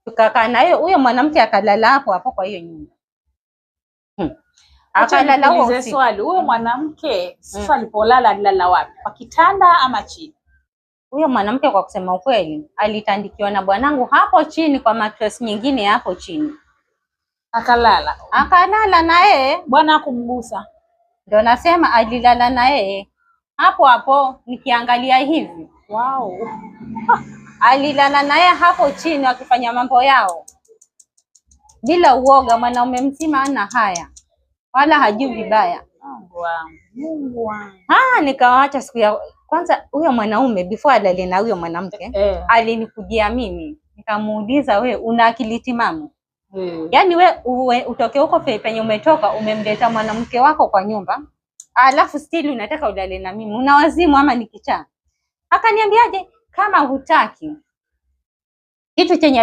Tukakaa naye huyo mwanamke akalala hapo hapo kwa hiyo nyumba. Akalala huo swali. Huyo mwanamke sasa alipolala alilala wapi? Kwa kitanda ama chini? Huyo mwanamke kwa kusema ukweli alitandikiwa na bwanangu hapo chini kwa mattress nyingine hapo chini. Akalala na yeye. Bwana hakumgusa? Ndio nasema alilala na yeye hapo hapo nikiangalia hivi. Wow. Alilala na yeye hapo chini wakifanya mambo yao bila uoga. Mwanaume mzima hana haya wala hajui vibaya. Mungu wangu. Nikawaacha siku ya kwanza. Huyo mwanaume before alale na huyo mwanamke alinikujia mimi, nikamuuliza we una akili timamu? Yaani we utoke huko penye umetoka umemleta mwanamke wako kwa nyumba alafu still unataka ulale na mimi, una wazimu ama ni kichaa? Akaniambiaje, kama hutaki kitu chenye